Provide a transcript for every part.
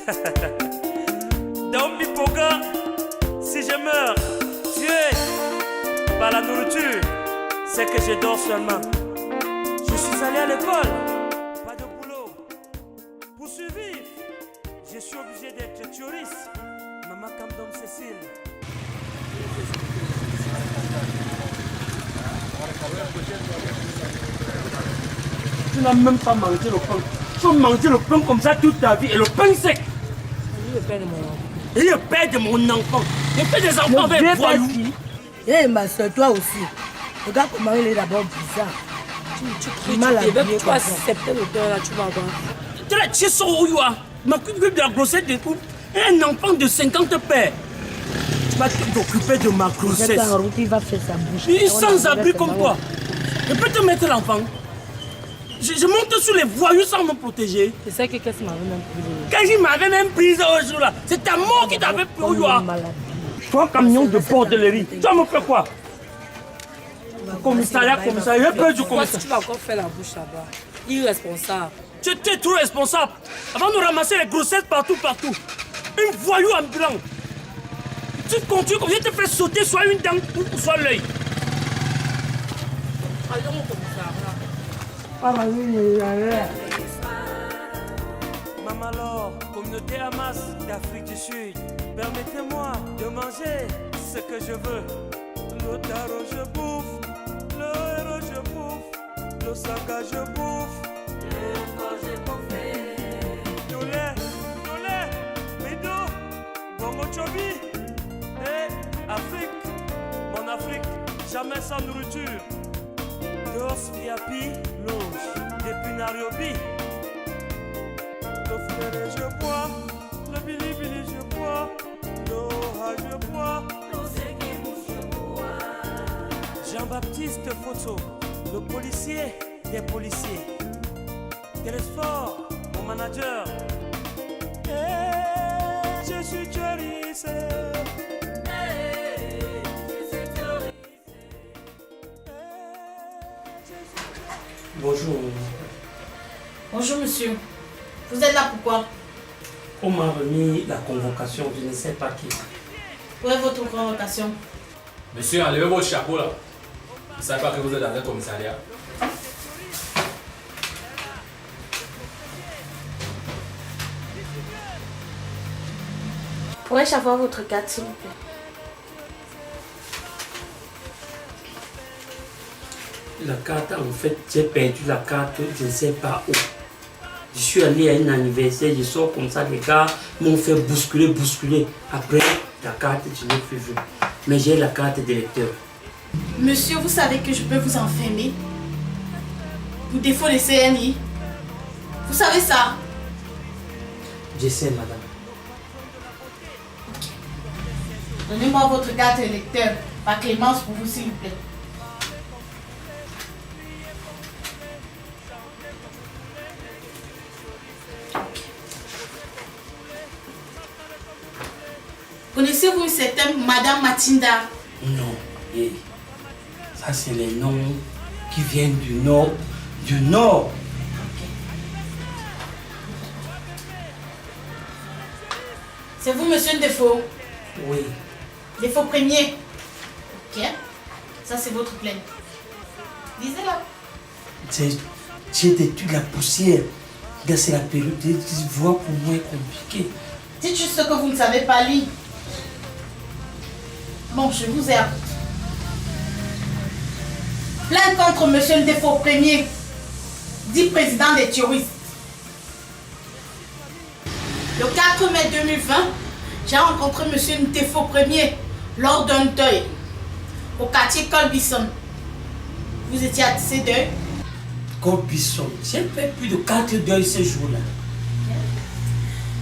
Dans Bipoga, si je meurs tué par la nourriture, c'est que je dors seulement. Je suis allé à l'école, pas de boulot. Pour survivre, je suis obligé d'être touriste. Maman comme Dom Cécile. Tu n'as même pas mangé le pain. Tu as mangé le pain comme ça toute ta vie et le pain sec. Il est le père de mon enfant. Il est le père de mon enfant. Le père des enfants avec voyous. Eh ma soeur, toi aussi. Regarde comment il est d'abord bizarre. Tu vas accepter l'auteur là, tu vas voir. Tu es sourd, ma coupe de la grossesse de coupe. Un enfant de 50 pères. Tu vas t'occuper de ma grossesse. Il va faire sa bouche. Il est sans abri comme toi. Je peux te mettre l'enfant. Je monte sur les voyous sans me protéger. C'est ça que qu'est-ce m'avait même pris. Qu'est-ce qu'il m'avait même pris ce jour-là? C'est ta mort qui t'avait pris au yoa. Toi, camion de bordellerie. Tu vas me faire quoi? Commissariat, j'ai peur du commissariat. Tu vas encore faire la bouche là-bas. Irresponsable. Tu es trop responsable. Avant de ramasser les grossesses partout. Un voyou ambulant. Tu continues comme je te fais sauter soit une dent ou soit l'œil. Allons au commissariat. Maman alors, communauté Hamas d'Afrique du Sud, permettez-moi de manger ce que je veux. Le taro je bouffe, le héros je bouffe, le sanga je bouffe, le corps j'ai bouffé. Yolé, Mido, Bongo Chobi. Afrique, mon Afrique, jamais sans nourriture. Dos Fiapi, Loge, depuis Nairobi. Le fleuret je bois, le bilibili je bois, l'oha je bois, je bois. Jean-Baptiste Foto, le policier des policiers. Télésphore, mon manager. Je suis Joris. Bonjour. Bonjour monsieur. Vous êtes là pourquoi? On m'a remis la convocation, je ne sais pas qui. Où est votre convocation? Monsieur, enlevez votre chapeau là. Je ne savez pas que vous êtes dans un commissariat. Pourrais-je avoir votre carte s'il vous plaît? La carte, en fait, j'ai perdu la carte, je ne sais pas où. Je suis allé à un anniversaire, je sors comme ça, les gars m'ont fait bousculer. Après, la carte, je n'ai plus vu. Mais j'ai la carte d'électeur. Monsieur, vous savez que je peux vous enfermer pour défaut de CNI. Vous savez ça? Je sais, madame. Donnez-moi votre carte d'électeur par clémence pour vous s'il vous plaît. Connaissez-vous une certaine Madame Matinda? Non, ça c'est les noms qui viennent du nord. Du nord. C'est vous, monsieur Ndefo? Oui. Défaut premier. Ok. Ça, c'est votre plainte. Lisez-la. J'ai détruit la poussière. C'est la période des voix pour moi compliquée. Dites juste ce que vous ne savez pas lire. Bon, je vous écoute. Plainte contre monsieur Ndefo premier, dit président des terroristes. Le 4 mai 2020, j'ai rencontré monsieur Ndefo premier lors d'un deuil au quartier Colbisson. Vous étiez à ces deuils? Colbisson, j'ai fait plus de 4 deuils ce jour-là.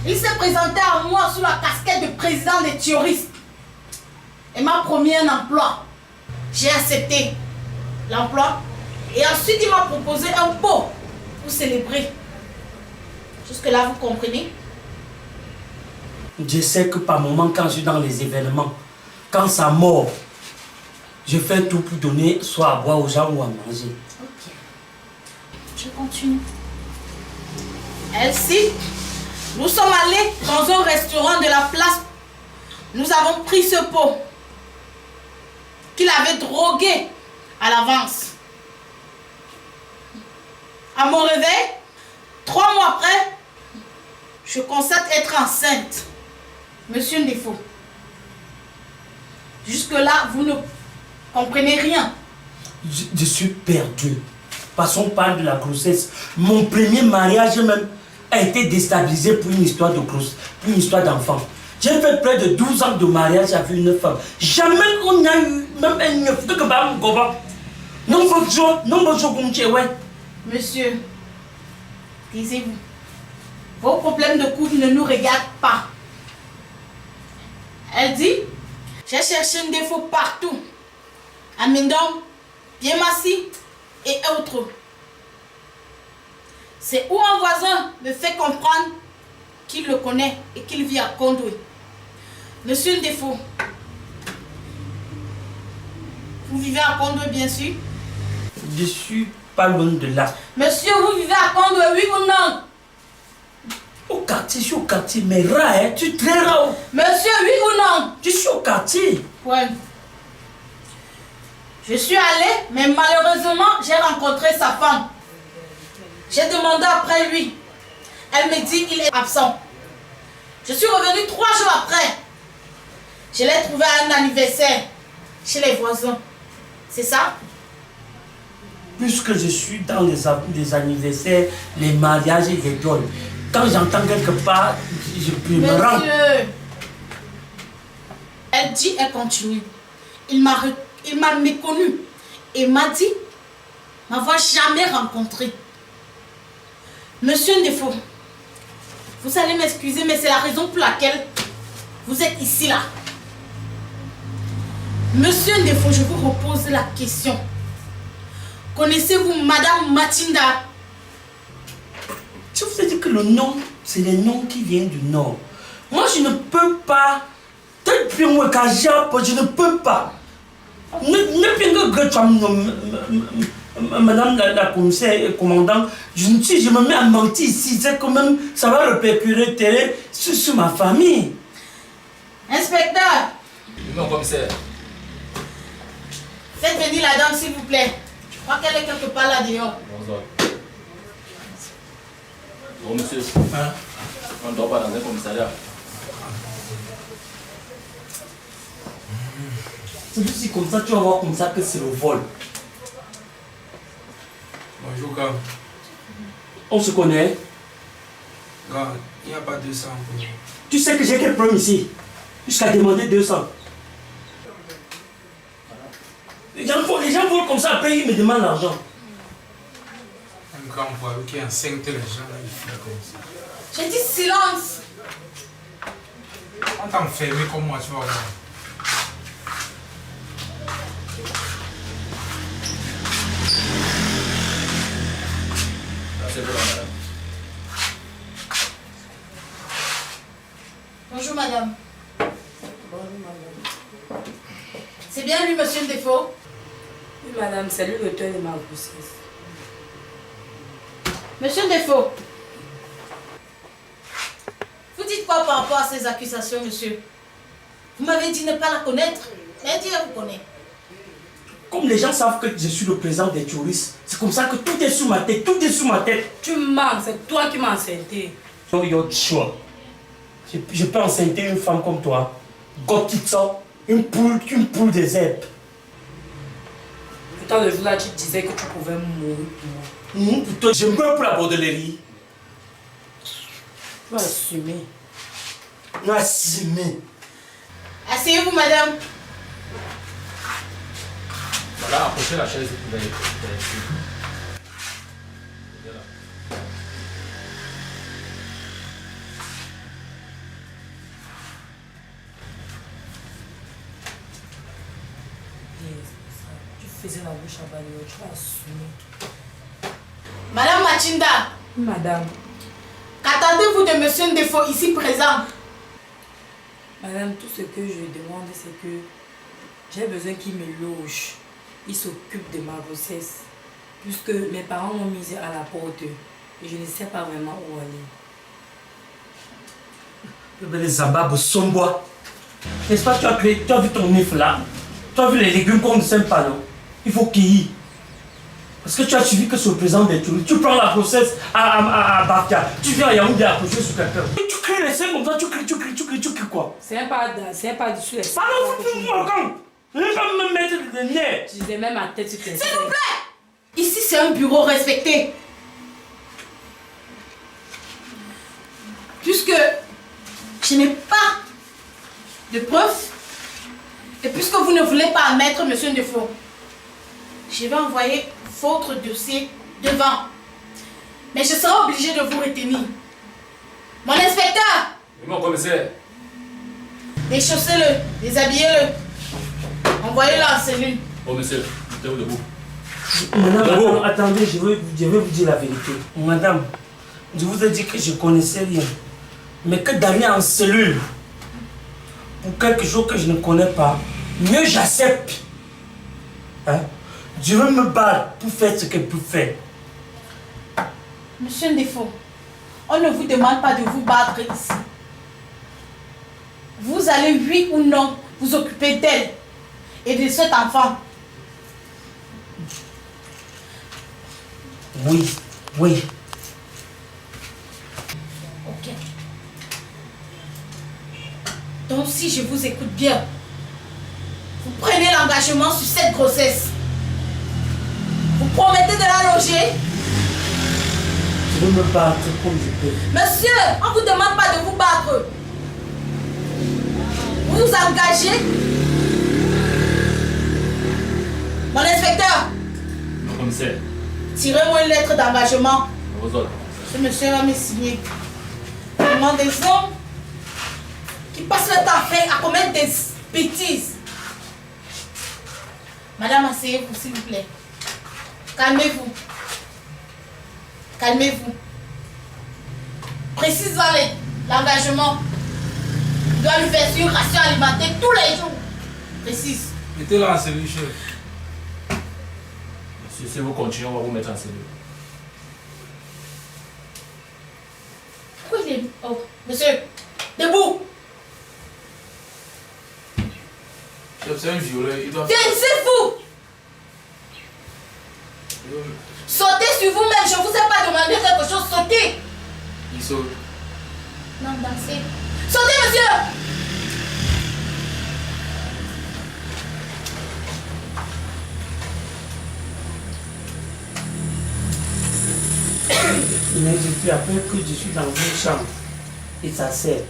Il s'est présenté à moi sous la casquette de président des terroristes et m'a promis un emploi. J'ai accepté l'emploi et ensuite il m'a proposé un pot pour célébrer. Jusque-là, vous comprenez? Je sais que par moment, quand je suis dans les événements, quand ça mord, je fais tout pour donner soit à boire aux gens ou à manger. Ok. Je continue. Ainsi, Nous sommes allés dans un restaurant de la place. Nous avons pris ce pot qu'il avait drogué à l'avance. À mon réveil, 3 mois après, je constate être enceinte. Monsieur Ndefo, jusque-là, vous ne comprenez rien. Je suis perdu. Passons par de la grossesse. Mon premier mariage même a été déstabilisé pour une histoire de grossesse, pour une histoire d'enfant. J'ai fait près de 12 ans de mariage avec une femme. Jamais on n'a eu même un neuf de kebab goba. Non, ouais. Monsieur, taisez-vous. Vos problèmes de couple ne nous regardent pas. Elle dit, j'ai cherché un défaut partout. À Mindong, Biémassi et autres. C'est où un voisin me fait comprendre qu'il le connaît et qu'il vit à Kondoué. Monsieur Ndefo, vous vivez à Kondoué bien sûr? Je suis pas loin de là. Monsieur, vous vivez à Kondoué, oui ou non? Au quartier, je suis au quartier, mais rare, hein, tu es très rare. Monsieur, oui ou non? Je suis au quartier. Ouais. Je suis allée, mais malheureusement, j'ai rencontré sa femme. J'ai demandé après lui. Elle me dit qu'il est absent. Je suis revenue 3 jours après. Je l'ai trouvé à un anniversaire chez les voisins. C'est ça? Puisque je suis dans les anniversaires, les mariages et les dons. Quand j'entends quelque part, je me rends. Monsieur, elle dit, elle continue. Il m'a méconnu et m'a dit m'avoir jamais rencontré. Monsieur Ndefo, vous allez m'excuser, mais c'est la raison pour laquelle vous êtes ici là. Monsieur Ndefo, je vous repose la question. Connaissez-vous Madame Matinda? Je vous ai dit que le nom, c'est le nom qui vient du Nord. Moi, je ne peux pas. Je ne peux pas. Madame la commissaire et commandant, je me mets à mentir ici, c'est quand même, ça va répercuter sur ma famille. Inspecteur, Non, commissaire. faites venir la dame s'il vous plaît. Je crois qu'elle est quelque part là dehors. Bonsoir. Bon, monsieur. Hein? On ne dort pas dans un commissariat. C'est juste comme ça, tu vas voir comme ça que c'est le vol. Bonjour, gars. On se connaît. Gars, il n'y a pas 200 pour moi. Tu sais que j'ai quel problème ici? Jusqu'à demander 200. Les gens volent comme ça, après ils me demandent l'argent. Un grand poilu qui enseigne les gens, là, il fait comme ça. J'ai dit silence. On t'a enfermé comme moi, tu vas voir. C'est bon, madame. Bonjour madame. C'est bien lui, monsieur Ndefo? Oui, madame, c'est lui l'auteur de ma grossesse. Monsieur Ndefo, vous dites quoi par rapport à ces accusations, monsieur? Vous m'avez dit ne pas la connaître, mais elle dit elle vous connaît. Comme les gens savent que je suis le président des touristes, c'est comme ça que tout est sous ma tête, tout est sous ma tête. Tu mens, c'est toi qui m'as enceinté. Donc, il y a autre choix. Je peux enceinter une femme comme toi. Gotitsa, une poule des herbes. Pourtant, le jour-là, tu disais que tu pouvais mourir pour moi. Plutôt, je meurs pour la bordellerie. Tu vas assumer. Non, assumer. Asseyez-vous, madame. Voilà, approchez la chaise. Tu faisais la bouche à balayer, tu vas assumer. Madame Matinda, Madame. qu'attendez-vous de monsieur Ndefo ici présent? Madame, tout ce que je demande, c'est que j'ai besoin qu'il me loge. Il s'occupe de ma grossesse. Puisque mes parents m'ont mise à la porte. Et je ne sais pas vraiment où aller. Les zambabes sombois. N'est-ce pas, tu as vu ton œuf là? Tu as vu les légumes qu'on ne sème pas, non? Il faut cueillir. Parce que tu as suivi que sur le président des touristes. Tu prends la grossesse à Bakia. Tu viens à Yaoundé accrocher sur quelqu'un. Tu cries les seins comme ça, tu cries quoi? C'est un pas dessus les seins. Ah non, vous ne vais pas me mettre le nez. Tu disais même ma tête sur tes seins. S'il vous plaît! Ici, c'est un bureau respecté. Puisque je n'ai pas de preuves, et puisque vous ne voulez pas admettre Monsieur Ndefoe, je vais envoyer votre dossier devant. Mais je serai obligé de vous retenir. Mon inspecteur! Et mon commissaire? Déchaussez-le, déshabillez-le. Envoyez-le en cellule. Oh monsieur, mettez-vous debout. Madame, attendez, je vais vous dire la vérité. Madame, je vous ai dit que je connaissais rien. Mais que d'aller en cellule pour quelque chose que je ne connais pas, mieux j'accepte. Hein? Je veux me battre pour faire ce qu'elle peut faire. Monsieur Ndefoe, on ne vous demande pas de vous battre ici. Vous allez, oui ou non, vous occuper d'elle et de cet enfant. Oui. Ok. Donc si je vous écoute bien, vous prenez l'engagement sur cette grossesse. Vous promettez de la loger. Je veux me battre comme je peux. Monsieur, on ne vous demande pas de vous battre. Vous vous engagez. Mon inspecteur, Mon commissaire, tirez-moi une lettre d'engagement. à vos ordres. Ce monsieur va me signer. Vraiment des hommes qui passent le temps à commettre des bêtises. Madame, asseyez-vous, s'il vous plaît. Calmez-vous. Calmez-vous. Précise l'engagement. Il doit lui faire une ration alimentaire tous les jours. Précise. Mettez-la en cellule, chef. Monsieur, si vous continuez, on va vous mettre en cellule. Pourquoi il est... Oh, monsieur, debout. Chef, c'est un violet. Il doit... Taisez-vous. Sautez sur vous-même. Je ne vous ai pas demandé quelque chose. Sautez. Il saute. Non, dansez. Sautez, monsieur. Mais depuis après que je suis dans une chambre et ça sert,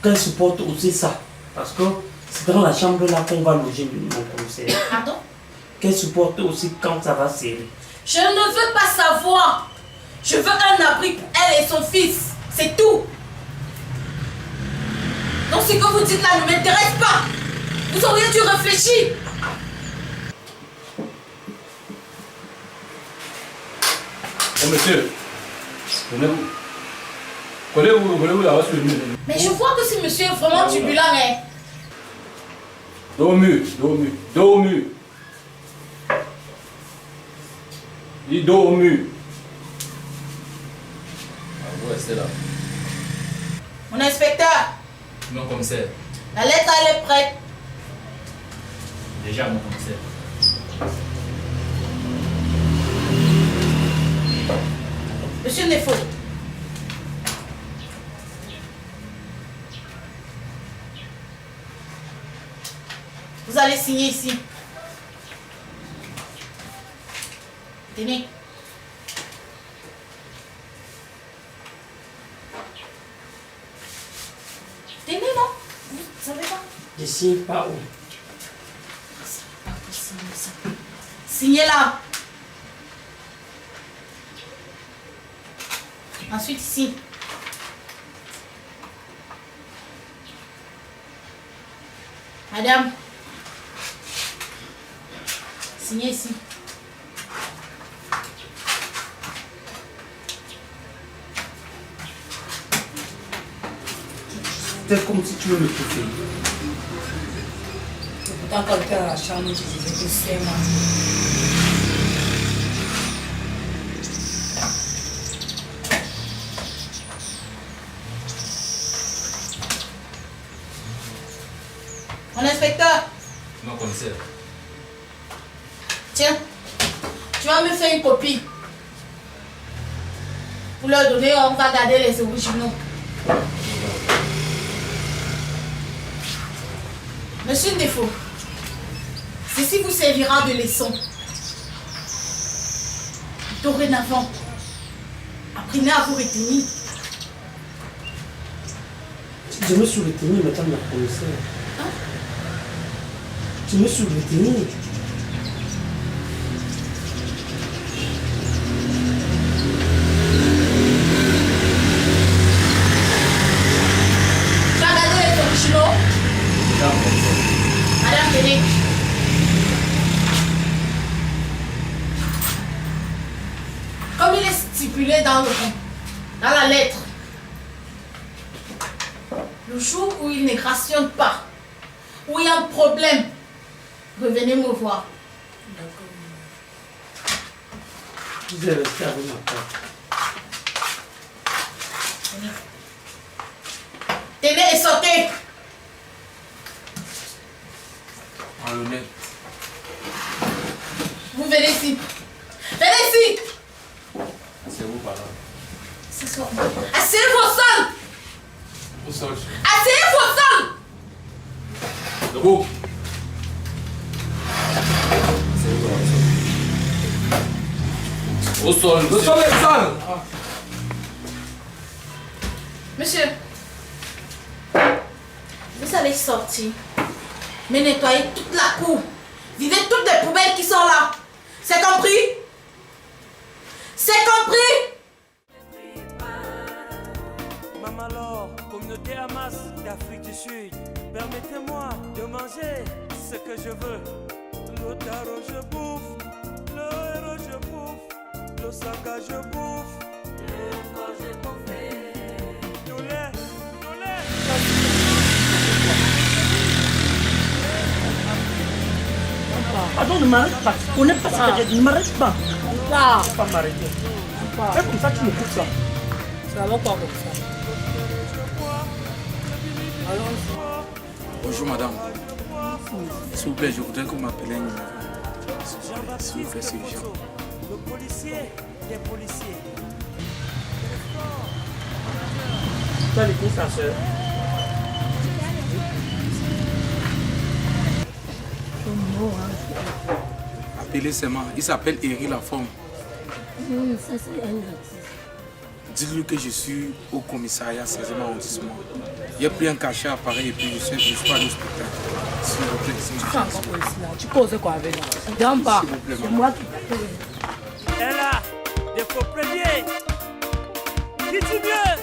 qu'elle supporte aussi ça. Parce que c'est dans la chambre là qu'on va loger mon commissaire. Pardon? Qu'elle supporte aussi quand ça va serrer. Je ne veux pas savoir. Je veux un abri pour elle et son fils. C'est tout. Donc ce que vous dites là ne m'intéresse pas. Vous auriez dû réfléchir. Oh monsieur, prenez-vous la race sur le mur. Mais je vois que ce monsieur est vraiment turbulent. Hein. Dos au mur, dos au mur. Il dos au mur. Ah, vous restez là. Mon inspecteur, Mon commissaire. la lettre elle est prête. Déjà, mon commissaire. Monsieur Ndefoe. Vous allez signer ici. Tenez. Tenez, non? Vous savez pas? Je signe pas où. C'est pas possible ça. Signez là. Ensuite ici. Madame. Signez ici. C'est comme si tu veux me couper. Pourtant, quand tu es à la chambre, tu disais que c'est moi. inspecteur. Non, commissaire. Tiens, tu vas me faire une copie. Pour leur donner, on va garder les originaux. Monsieur Ndefo, ceci vous servira de leçon. Dorénavant, apprenez à vous retenir. Je me suis retenu, madame la commissaire. Hein? Je me suis retenu. Tu as gardé les originaux? Madame, venez. Comme il est stipulé dans la lettre, le jour où il ne rationne pas, où il y a un problème, revenez me voir. Vous êtes resté avec ma part. Tenez et sortez. Malhonnête. Vous venez ici. Venez ici. C'est vous, par là. Ce soir. Asseyez-vous au sol. Au sol. Asseyez-vous au sol. Debout. Au sol. Le sol est sale. Monsieur, vous allez sortir, mais nettoyer toute la cour, vider toutes les poubelles qui sont là. C'est compris? C'est compris? Maman Laure, communauté Hamas d'Afrique du Sud, permettez-moi de manger ce que je veux. Le taro je bouffe, le héros je bouffe, le sanga je bouffe, le corps j'ai bouffé. Nous les. Pardon, ne m'arrête pas. Tu connais pas ce que j'ai dit. Ne m'arrête pas. Là, Tu peux pas m'arrêter. Fais comme ça, tu me coupes ça. ça va pas comme ça. Bonjour madame. S'il vous plaît, je voudrais que vous m'appeliez un numéro. S'il vous plaît, c'est urgent. Le policier des policiers. Tu as l'été, sa soeur. Appelez seulement. Il s'appelle Eri Laforme. Ça, c'est un artiste. Dites-lui que je suis au commissariat 16e arrondissement. J'ai pris un cachet à Paris et puis je suis pas à l'hospital. S'il vous plaît, s'il Tu vous fais encore police là. Tu causes quoi avec là? Viens pas. plaît. C'est moi qui t'appelle. Elle a des faux premiers. Qui dit mieux?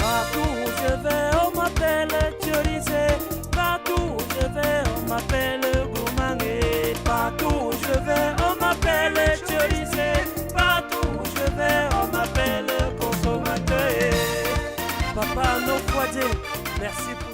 Partout où je vais, on m'appelle Thiorisé. Partout où je vais, on m'appelle Goumangé. Partout où je vais, on m'appelle Thiorisé. Partout où je vais, on m'appelle consommateur. Papa, nos foyers, merci pour